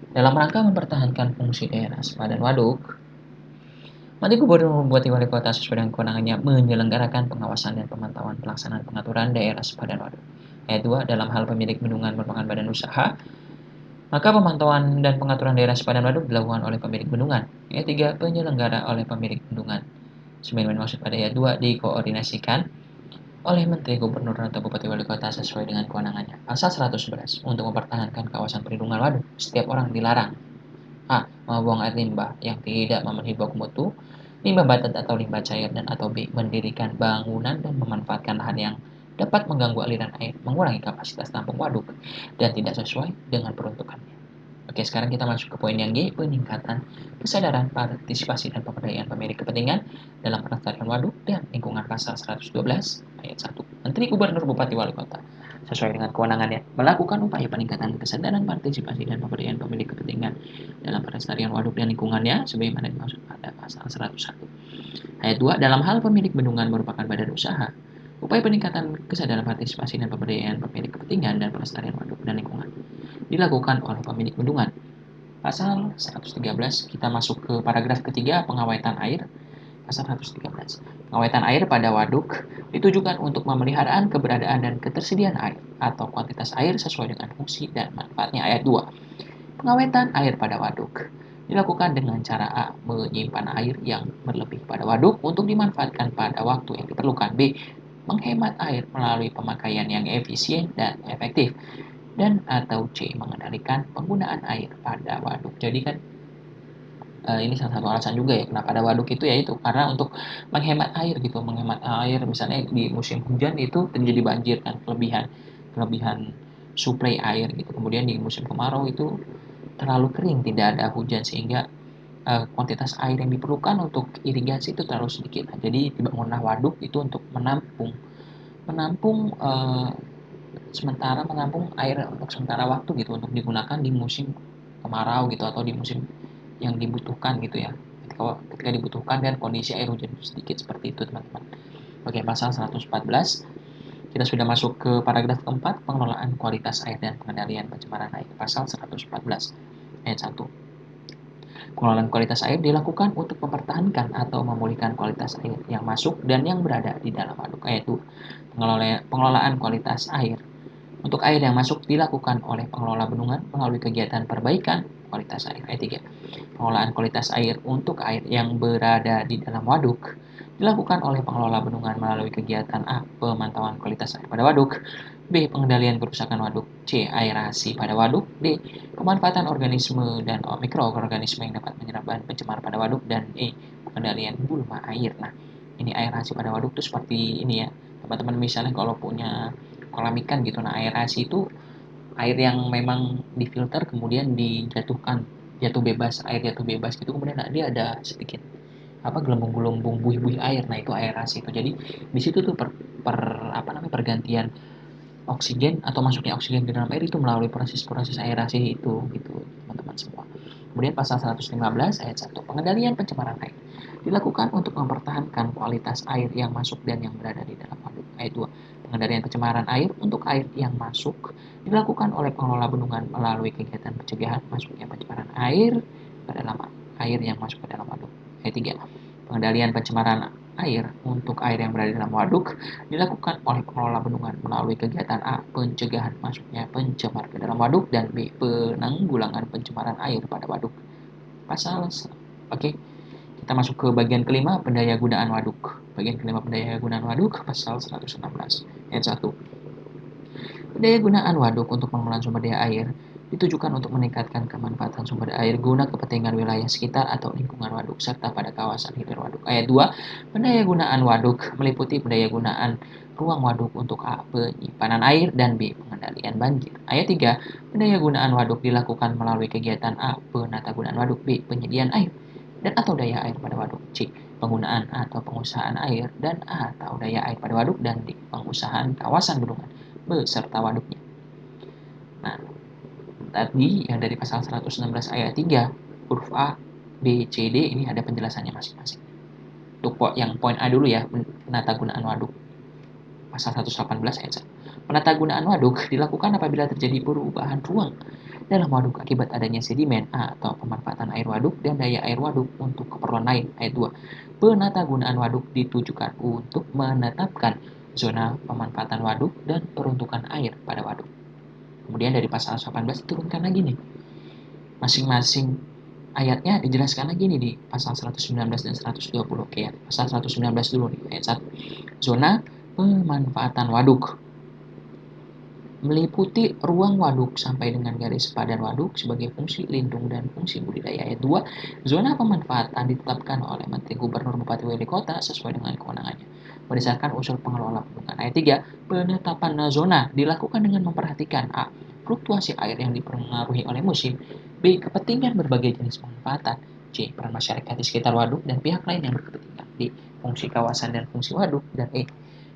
Dalam rangka mempertahankan fungsi daerah sepadan waduk, Menteri Gubernur Bupati Wali Kota sesuai dengan kewenangannya menyelenggarakan pengawasan dan pemantauan pelaksanaan pengaturan daerah sepadan waduk. Ayat 2. Dalam hal pemilik bendungan merupakan badan usaha, maka pemantauan dan pengaturan daerah sepadan waduk dilakukan oleh pemilik bendungan. Ayat 3. Penyelenggara oleh pemilik bendungan. Sebagaimana maksud pada ayat 2, dikoordinasikan oleh Menteri Gubernur atau Bupati Wali Kota sesuai dengan kewenangannya. Pasal 111. Untuk mempertahankan kawasan perlindungan waduk, setiap orang dilarang A. Membuang air limbah yang tidak memenuhi baku mutu, limbah padat atau limbah cair, dan atau B. Mendirikan bangunan dan memanfaatkan lahan yang dapat mengganggu aliran air, mengurangi kapasitas tampung waduk, dan tidak sesuai dengan peruntukannya. Oke, sekarang kita masuk ke poin yang G, peningkatan kesadaran, partisipasi, dan pemberdayaan pemilik kepentingan dalam pelestarian waduk dan lingkungan. Pasal 112 ayat 1. Menteri Gubernur Bupati Wali Kota sesuai dengan kewenangannya melakukan upaya peningkatan kesadaran, partisipasi, dan pemberdayaan pemilik kepentingan dalam pelestarian waduk dan lingkungannya sebagaimana dimaksud pada pasal 101. Ayat 2. Dalam hal pemilik bendungan merupakan badan usaha, upaya peningkatan kesadaran, partisipasi, dan pemberdayaan pemilik kepentingan dan pelestarian waduk dan lingkungan dilakukan oleh pemilik bendungan. Pasal 113, kita masuk ke paragraf ketiga, pengawetan air. Pasal 113. Pengawetan air pada waduk ditujukan untuk pemeliharaan keberadaan dan ketersediaan air atau kuantitas air sesuai dengan fungsi dan manfaatnya. Ayat 2. Pengawetan air pada waduk dilakukan dengan cara A. Menyimpan air yang berlebih pada waduk untuk dimanfaatkan pada waktu yang diperlukan. B. Menghemat air melalui pemakaian yang efisien dan efektif. Dan atau C. Mengendalikan penggunaan air pada waduk. Jadi kan ini salah satu alasan juga ya kenapa ada waduk itu, yaitu karena untuk menghemat air gitu, menghemat air. Misalnya di musim hujan itu terjadi banjir kan, kelebihan suplai air gitu. Kemudian di musim kemarau itu terlalu kering, tidak ada hujan, sehingga kuantitas air yang diperlukan untuk irigasi itu terlalu sedikit. Nah, jadi dibangunlah waduk itu untuk menampung air untuk sementara waktu gitu, untuk digunakan di musim kemarau gitu, atau di musim yang dibutuhkan gitu ya, ketika dibutuhkan dan kondisi air hujan sedikit, seperti itu teman-teman. Oke, pasal 114 kita sudah masuk ke paragraf keempat, pengelolaan kualitas air dan pengendalian pencemaran air. Pasal 114 ayat 1. Pengelolaan kualitas air dilakukan untuk mempertahankan atau memulihkan kualitas air yang masuk dan yang berada di dalam waduk. Ayat 2. Pengelolaan kualitas air. Untuk air yang masuk dilakukan oleh pengelola bendungan melalui kegiatan perbaikan kualitas air. Ayat 3. Pengelolaan kualitas air untuk air yang berada di dalam waduk dilakukan oleh pengelola bendungan melalui kegiatan A. Pemantauan kualitas air pada waduk. B. Pengendalian kerusakan waduk. C. Aerasi pada waduk. D. Pemanfaatan organisme dan mikroorganisme yang dapat menyerap bahan pencemar pada waduk. Dan E. Pengendalian gulma air. Nah, ini aerasi pada waduk itu seperti ini ya teman-teman. Misalnya kalau punya kolam ikan gitu, nah aerasi itu air yang memang difilter kemudian air jatuh bebas gitu, kemudian dia ada sedikit gelembung-gelembung, buih-buih air. Nah, itu aerasi itu. Jadi di situ tuh pergantian oksigen atau masuknya oksigen ke dalam air itu melalui proses-proses aerasi itu gitu teman-teman semua. Kemudian pasal 115 ayat 1, pengendalian pencemaran air dilakukan untuk mempertahankan kualitas air yang masuk dan yang berada di dalam waduk. Ayat 2, pengendalian pencemaran air untuk air yang masuk dilakukan oleh pengelola bendungan melalui kegiatan pencegahan masuknya pencemaran air ke dalam air yang masuk ke dalam waduk. Ayat 3, pengendalian pencemaran air untuk air yang berada di dalam waduk dilakukan oleh pengelola bendungan melalui kegiatan A. Pencegahan masuknya pencemar ke dalam waduk, dan B. Penanggulangan pencemaran air pada waduk. Oke, kita masuk ke bagian kelima, pendaya gunaan waduk. Bagian kelima, pendaya gunaan waduk, pasal 116 ayat 1. Pendaya gunaan waduk untuk pengelolaan sumber daya air ditujukan untuk meningkatkan kemanfaatan sumber air guna kepentingan wilayah sekitar atau lingkungan waduk serta pada kawasan hilir waduk. Ayat 2, pendaya gunaan waduk meliputi pendaya gunaan ruang waduk untuk A. Penyimpanan air dan B. Pengendalian banjir. Ayat 3. Pendaya gunaan waduk dilakukan melalui kegiatan A. Penata gunaan waduk, B. Penyediaan air dan atau daya air pada waduk, C. Penggunaan atau pengusahaan air dan atau daya air pada waduk, dan D. Pengusahaan kawasan bendungan beserta waduknya. Nah, tadi yang dari pasal 116 ayat 3 huruf A, B, C, D ini ada penjelasannya masing-masing. Untuk yang poin A dulu ya, penata gunaan waduk. Pasal 118 ayat 1. Penata gunaan waduk dilakukan apabila terjadi perubahan ruang dalam waduk akibat adanya sedimen atau pemanfaatan air waduk dan daya air waduk untuk keperluan lain. Ayat 2. Penata gunaan waduk ditujukan untuk menetapkan zona pemanfaatan waduk dan peruntukan air pada waduk. Kemudian dari pasal 18 diturunkan lagi nih. Masing-masing ayatnya dijelaskan lagi nih di pasal 119 dan 120. Oke ya, pasal 119 dulu nih, ayat 1. Zona pemanfaatan waduk meliputi ruang waduk sampai dengan garis padan waduk sebagai fungsi lindung dan fungsi budidaya. Ayat 2. Zona pemanfaatan ditetapkan oleh Menteri Gubernur Bupati Wali Kota sesuai dengan kewenangannya berdasarkan usul pengelola bendungan. Ayat 3. Penetapan zona dilakukan dengan memperhatikan A. Fluktuasi air yang dipengaruhi oleh musim, B. Kepentingan berbagai jenis pemanfaatan, C. Peran masyarakat di sekitar waduk dan pihak lain yang berkepentingan, D. Fungsi kawasan dan fungsi waduk, dan E.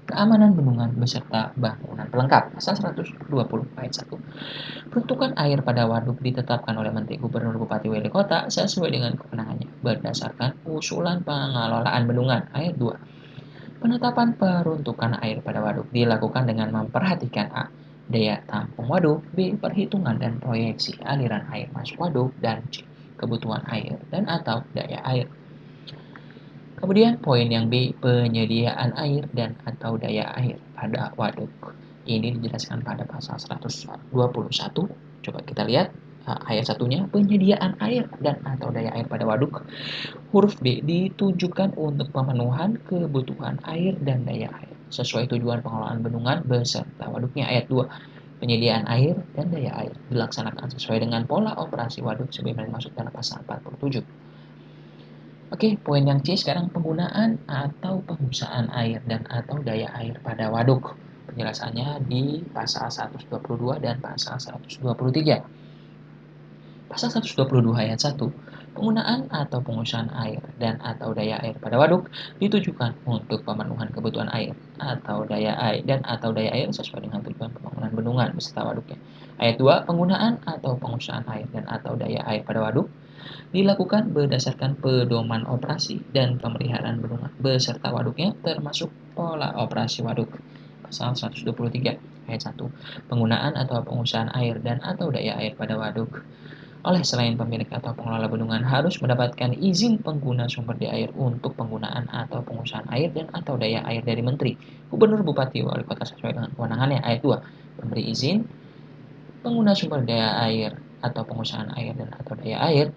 Keamanan bendungan beserta bangunan pelengkap. Pasal 120 ayat 1. Peruntukan air pada waduk ditetapkan oleh Menteri Gubernur Bupati Wali Kota sesuai dengan kewenangannya berdasarkan usulan pengelolaan bendungan. Ayat 2. Penetapan peruntukan air pada waduk dilakukan dengan memperhatikan A. Daya tampung waduk, B. Perhitungan dan proyeksi aliran air masuk waduk, dan C. Kebutuhan air dan atau daya air. Kemudian poin yang B, penyediaan air dan atau daya air pada waduk. Ini dijelaskan pada pasal 121. Coba kita lihat ayat satunya, penyediaan air dan atau daya air pada waduk. Huruf B, ditujukan untuk pemenuhan kebutuhan air dan daya air sesuai tujuan pengelolaan bendungan beserta waduknya. Ayat 2. Penyediaan air dan daya air dilaksanakan sesuai dengan pola operasi waduk sebagaimana dimaksud dalam pasal 47. Oke, poin yang C sekarang, penggunaan atau pengusahaan air dan atau daya air pada waduk. Penjelasannya di pasal 122 dan pasal 123. Pasal 122 ayat 1. Penggunaan atau pengusahaan air dan atau daya air pada waduk ditujukan untuk pemenuhan kebutuhan air atau daya air dan atau daya air sesuai dengan tujuan pembangunan bendungan beserta waduknya. Ayat 2. Penggunaan atau pengusahaan air dan atau daya air pada waduk dilakukan berdasarkan pedoman operasi dan pemeliharaan bendungan beserta waduknya termasuk pola operasi waduk. Pasal 123 ayat 1. Penggunaan atau pengusahaan air dan atau daya air pada waduk oleh selain pemilik atau pengelola bendungan harus mendapatkan izin pengguna sumber daya air untuk penggunaan atau pengusahaan air dan atau daya air dari Menteri, Gubernur, Bupati, Wali Kota sesuai dengan kewenangannya. Ayat 2. Pemberi izin pengguna sumber daya air atau pengusahaan air dan atau daya air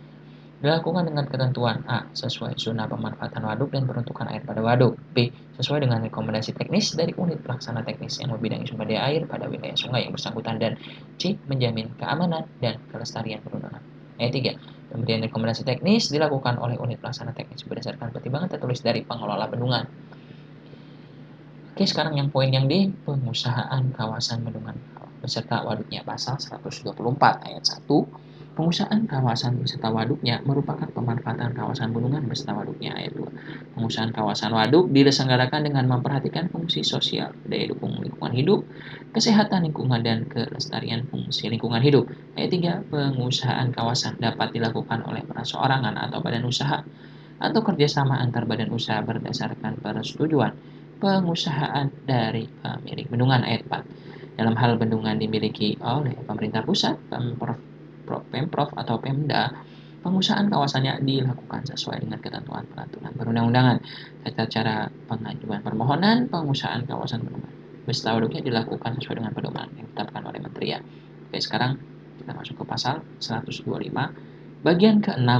dilakukan dengan ketentuan A. Sesuai zona pemanfaatan waduk dan peruntukan air pada waduk, B. Sesuai dengan rekomendasi teknis dari unit pelaksana teknis yang membidangi sumber daya air pada wilayah sungai yang bersangkutan, dan C. Menjamin keamanan dan kelestarian bendungan. Ayat 3. Pemberian rekomendasi teknis dilakukan oleh unit pelaksana teknis berdasarkan pertimbangan tertulis dari pengelola bendungan. Oke, sekarang yang poin yang D, pengusahaan kawasan bendungan beserta waduknya. Pasal 124 ayat 1. Pengusahaan kawasan beserta waduknya merupakan pemanfaatan kawasan bendungan beserta waduknya. Ayat 2. Pengusahaan kawasan waduk diselenggarakan dengan memperhatikan fungsi sosial, daya dukung lingkungan hidup, kesehatan lingkungan, dan kelestarian fungsi lingkungan hidup. Ayat 3. Pengusahaan kawasan dapat dilakukan oleh perorangan atau badan usaha atau kerjasama antar badan usaha berdasarkan persetujuan pengusahaan dari pemilik bendungan. Ayat 4. Dalam hal bendungan dimiliki oleh pemerintah pusat, Pemprov atau Pemda, pengusahaan kawasannya dilakukan sesuai dengan ketentuan peraturan perundang-undangan. Tata cara pengajuan permohonan pengusahaan kawasan bendungan beserta waduknya dilakukan sesuai dengan pedoman yang ditetapkan oleh Menteri ya. Oke, sekarang kita masuk ke pasal 125 bagian ke-6,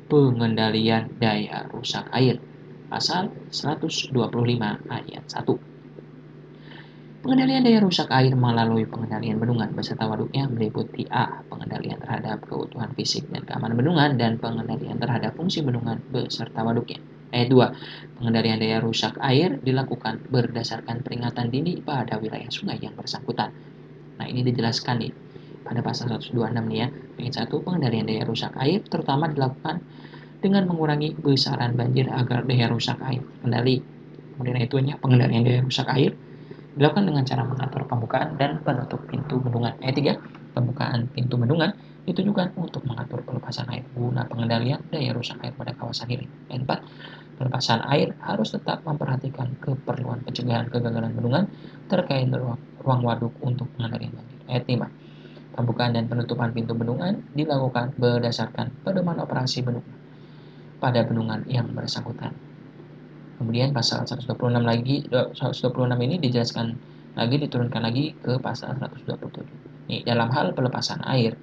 pengendalian daya rusak air. Pasal 125 ayat 1. Pengendalian daya rusak air melalui pengendalian bendungan beserta waduknya meliputi A. Pengendalian terhadap kebutuhan fisik dan keamanan bendungan dan pengendalian terhadap fungsi bendungan beserta waduknya. Ayat 2. Pengendalian daya rusak air dilakukan berdasarkan peringatan dini pada wilayah sungai yang bersangkutan. Nah, ini dijelaskan nih pada pasal 126 nih ya. Ayat 1. Pengendalian daya rusak air terutama dilakukan dengan mengurangi besaran banjir agar daya rusak air kendali. Kemudian itunya pengendalian daya rusak air dilakukan dengan cara mengatur pembukaan dan penutup pintu bendungan. Ayat 3. Pembukaan pintu bendungan ditujukan untuk mengatur pelepasan air guna pengendalian daya rusak air pada kawasan hilir. Ayat 4. Pelepasan air harus tetap memperhatikan keperluan pencegahan kegagalan bendungan terkait ruang waduk untuk pengendalian banjir. Ayat 5. Pembukaan dan penutupan pintu bendungan dilakukan berdasarkan pedoman operasi bendungan pada bendungan yang bersangkutan. Kemudian pasal 126 ini dijelaskan lagi, diturunkan lagi ke pasal 127. Nih, dalam hal pelepasan air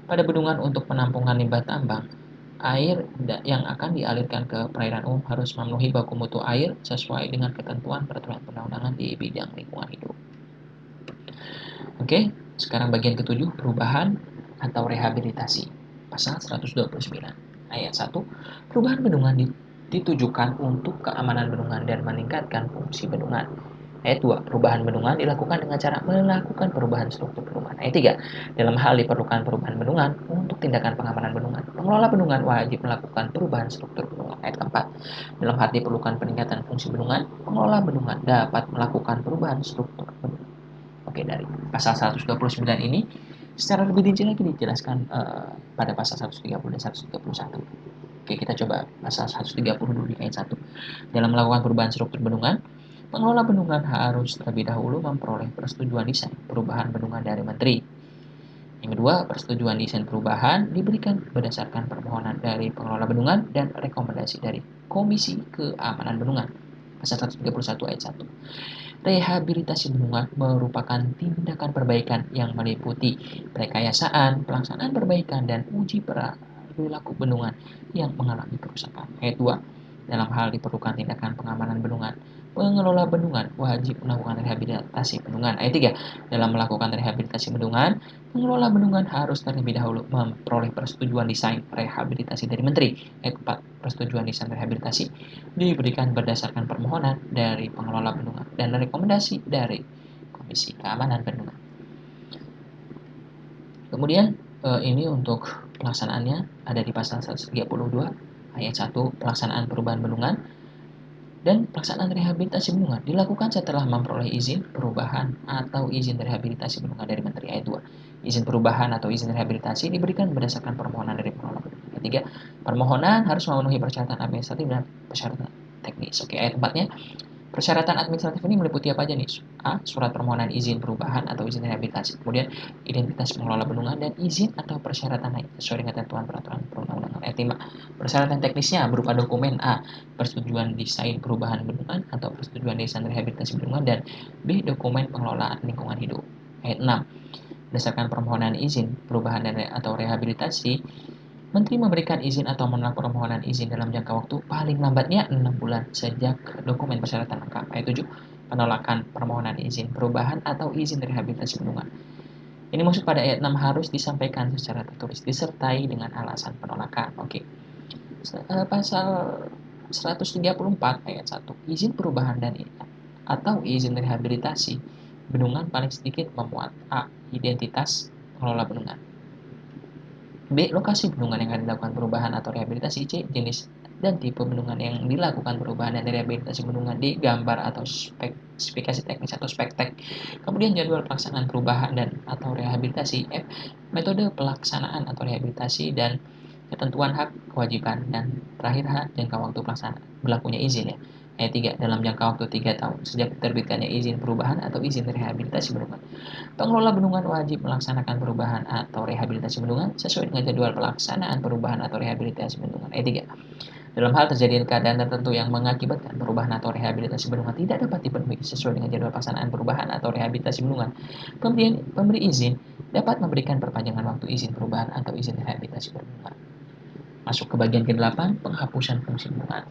pada bendungan untuk penampungan limbah tambang, air yang akan dialirkan ke perairan umum harus memenuhi baku mutu air sesuai dengan ketentuan peraturan perundang-undangan di bidang lingkungan hidup. Oke, sekarang bagian ketujuh, perubahan atau rehabilitasi. Pasal 129 ayat 1, perubahan bendungan ditujukan untuk keamanan bendungan dan meningkatkan fungsi bendungan. Ayat 2. Perubahan bendungan dilakukan dengan cara melakukan perubahan struktur bendungan. Ayat 3. Dalam hal diperlukan perubahan bendungan untuk tindakan pengamanan bendungan, pengelola bendungan wajib melakukan perubahan struktur bendungan. Ayat 4. Dalam hal diperlukan peningkatan fungsi bendungan, pengelola bendungan dapat melakukan perubahan struktur bendungan. Oke, dari pasal 129 ini secara lebih rinci lagi dijelaskan pada pasal 130 dan 131. Oke, kita coba pasal 130 dulu di ayat 1. Dalam melakukan perubahan struktur bendungan, pengelola bendungan harus terlebih dahulu memperoleh persetujuan desain perubahan bendungan dari Menteri. Yang kedua, persetujuan desain perubahan diberikan berdasarkan permohonan dari pengelola bendungan dan rekomendasi dari Komisi Keamanan Bendungan. Pasal 131 ayat 1. Rehabilitasi bendungan merupakan tindakan perbaikan yang meliputi rekayasaan, pelaksanaan perbaikan, dan uji perilaku bendungan yang mengalami kerusakan. Ayat 2. Dalam hal diperlukan tindakan pengamanan bendungan, pengelola bendungan wajib melakukan rehabilitasi bendungan. Ayat 3. Dalam melakukan rehabilitasi bendungan, pengelola bendungan harus terlebih dahulu memperoleh persetujuan desain rehabilitasi dari Menteri. Ayat 4. Persetujuan desain rehabilitasi diberikan berdasarkan permohonan dari pengelola bendungan dan rekomendasi dari Komisi Keamanan Bendungan. Kemudian ini untuk pelaksanaannya ada di pasal 132 ayat 1, pelaksanaan perubahan bendungan dan pelaksanaan rehabilitasi bendungan dilakukan setelah memperoleh izin perubahan atau izin rehabilitasi bendungan dari Menteri. Ayat 2. Izin perubahan atau izin rehabilitasi diberikan berdasarkan permohonan dari pengelola bendungan. Ayat 3. Permohonan harus memenuhi persyaratan administratif dan persyaratan teknis. Oke, ayat 4-nya. Persyaratan administratif ini meliputi apa aja nih? A. Surat permohonan izin perubahan atau izin rehabilitasi. Kemudian identitas pengelola bendungan dan izin atau persyaratan lain sesuai dengan ketentuan peraturan perundang-undangan. Ayat 5. Persyaratan teknisnya berupa dokumen A. Persetujuan desain perubahan bendungan atau persetujuan desain rehabilitasi bendungan, dan B. Dokumen pengelolaan lingkungan hidup. Ayat 6. Berdasarkan permohonan izin perubahan dan atau rehabilitasi, Menteri memberikan izin atau menolak permohonan izin dalam jangka waktu paling lambatnya 6 bulan sejak dokumen persyaratan lengkap. Ayat 7. Penolakan permohonan izin perubahan atau izin rehabilitasi bendungan. Ini maksud pada ayat 6 harus disampaikan secara tertulis disertai dengan alasan penolakan. Oke. Pasal 134 ayat 1. Izin perubahan dan atau izin rehabilitasi bendungan paling sedikit memuat A. Identitas pengelola bendungan. B. Lokasi bendungan yang akan dilakukan perubahan atau rehabilitasi. C. Jenis dan tipe bendungan yang dilakukan perubahan dan rehabilitasi bendungan. D. Gambar atau spesifikasi teknis atau spektek. Kemudian jadwal pelaksanaan perubahan dan atau rehabilitasi. F. Metode pelaksanaan atau rehabilitasi dan ketentuan hak, kewajiban, dan terakhir H. Jangka waktu pelaksanaan berlakunya izin ya. Ayat 3. Dalam jangka waktu 3 tahun sejak diterbitkannya izin perubahan atau izin rehabilitasi bendungan, pengelola bendungan wajib melaksanakan perubahan atau rehabilitasi bendungan sesuai dengan jadwal pelaksanaan perubahan atau rehabilitasi bendungan. Ayat 3. Dalam hal terjadi keadaan tertentu yang mengakibatkan perubahan atau rehabilitasi bendungan tidak dapat dipenuhi sesuai dengan jadwal pelaksanaan perubahan atau rehabilitasi bendungan, pemberi izin dapat memberikan perpanjangan waktu izin perubahan atau izin rehabilitasi bendungan. Masuk ke bagian ke-8, penghapusan fungsi bendungan.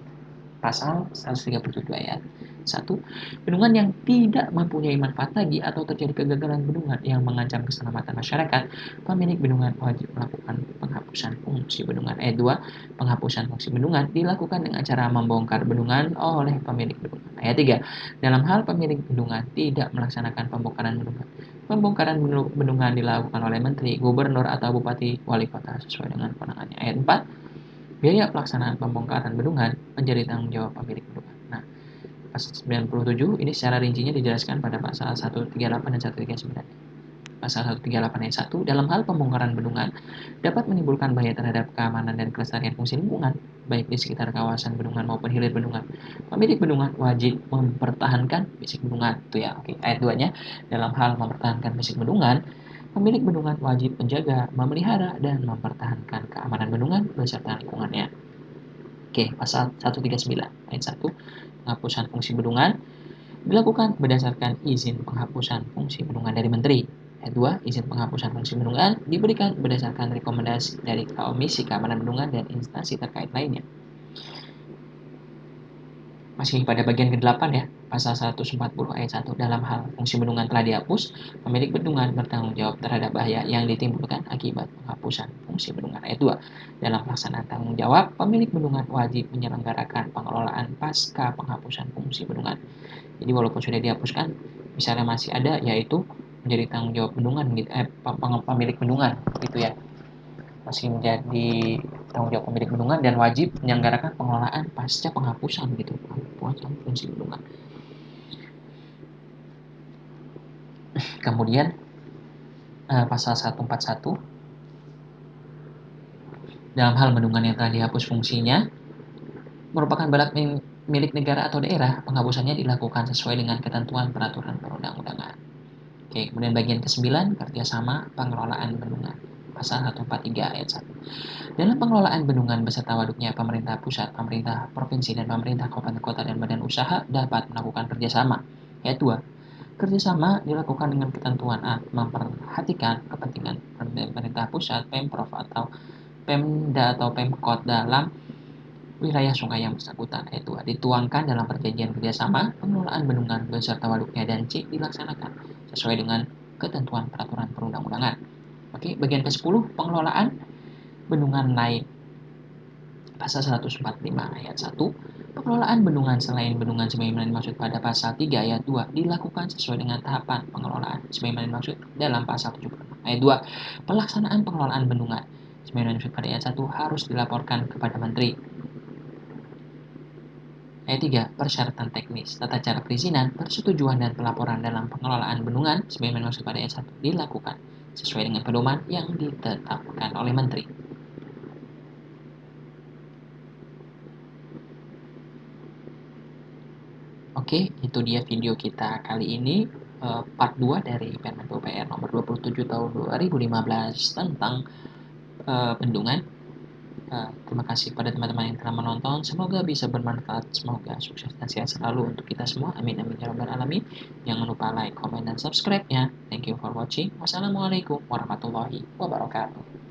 Pasal 137 ayat Satu, bendungan yang tidak mempunyai manfaat lagi atau terjadi kegagalan bendungan yang mengancam keselamatan masyarakat, pemilik bendungan wajib melakukan penghapusan fungsi bendungan. Dua, penghapusan fungsi bendungan dilakukan dengan cara membongkar bendungan oleh pemilik bendungan. Ayat 3, dalam hal pemilik bendungan tidak melaksanakan pembongkaran bendungan. Pembongkaran bendungan dilakukan oleh menteri, gubernur, atau bupati, wali kota sesuai dengan kewenangannya. Ayat 4, biaya pelaksanaan pembongkaran bendungan menjadi tanggung jawab pemilik bendungan. Nah, pasal 97 ini secara rincinya dijelaskan pada pasal 138 dan 139. Pasal 138 ayat 1, dalam hal pembongkaran bendungan dapat menimbulkan bahaya terhadap keamanan dan kelestarian fungsi lingkungan, baik di sekitar kawasan bendungan maupun hilir bendungan. Pemilik bendungan wajib mempertahankan bibit bendungan. Itu ya, oke. Ayat 2-nya, dalam hal mempertahankan bibit bendungan, pemilik bendungan wajib menjaga, memelihara, dan mempertahankan keamanan bendungan beserta lingkungannya. Oke, pasal 139 ayat 1, penghapusan fungsi bendungan dilakukan berdasarkan izin penghapusan fungsi bendungan dari menteri. Ayat 2, izin penghapusan fungsi bendungan diberikan berdasarkan rekomendasi dari Komisi Keamanan Bendungan dan instansi terkait lainnya. Masih pada bagian ke-8 ya, pasal 140 ayat 1, dalam hal fungsi bendungan telah dihapus, pemilik bendungan bertanggung jawab terhadap bahaya yang ditimbulkan akibat penghapusan fungsi bendungan. Ayat 2, dalam pelaksanaan tanggung jawab, pemilik bendungan wajib menyelenggarakan pengelolaan pasca penghapusan fungsi bendungan. Jadi walaupun sudah dihapuskan, misalnya masih ada, yaitu menjadi tanggung jawab bendungan, pemilik bendungan, gitu ya. Masih menjadi tanggung jawab pemilik bendungan dan wajib menyelenggarakan pengelolaan pasca penghapusan gitu, penghapusan fungsi bendungan. Kemudian pasal 141, dalam hal bendungan yang telah dihapus fungsinya merupakan badak milik negara atau daerah, penghapusannya dilakukan sesuai dengan ketentuan peraturan perundang-undangan. Oke, kemudian bagian ke-9, kerjasama pengelolaan bendungan. Pasal 143 ayat 1. Dalam pengelolaan bendungan beserta waduknya, pemerintah pusat, pemerintah provinsi, dan pemerintah kabupaten kota dan badan usaha dapat melakukan kerjasama. Ayat 2. Kerjasama dilakukan dengan ketentuan A. Memperhatikan kepentingan pemerintah pusat, Pemprov atau Pemda atau Pemkot dalam wilayah sungai yang bersangkutan. Ayat 2. Dituangkan dalam perjanjian kerjasama, pengelolaan bendungan beserta waduknya dan C dilaksanakan sesuai dengan ketentuan peraturan perundang-undangan. Oke, bagian ke-10, pengelolaan bendungan lain. Pasal 145 ayat 1, pengelolaan bendungan selain bendungan sebagaimana dimaksud pada pasal 3 ayat 2 dilakukan sesuai dengan tahapan pengelolaan sebagaimana dimaksud dalam pasal 76 ayat 2. Pelaksanaan pengelolaan bendungan sebagaimana dimaksud pada ayat 1 harus dilaporkan kepada menteri. Ayat 3, persyaratan teknis, tata cara perizinan, persetujuan, dan pelaporan dalam pengelolaan bendungan sebagaimana dimaksud pada ayat 1 dilakukan sesuai dengan pedoman yang ditetapkan oleh menteri. Oke, itu dia video kita kali ini, part 2 dari Permen PUPR nomor 27 tahun 2015 tentang bendungan. Terima kasih pada teman-teman yang telah menonton. Semoga bisa bermanfaat. Semoga sukses dan sehat selalu untuk kita semua. Amin amin ya rabbal alamin. Jangan lupa like, comment, dan subscribe-nya. Thank you for watching. Wassalamualaikum warahmatullahi wabarakatuh.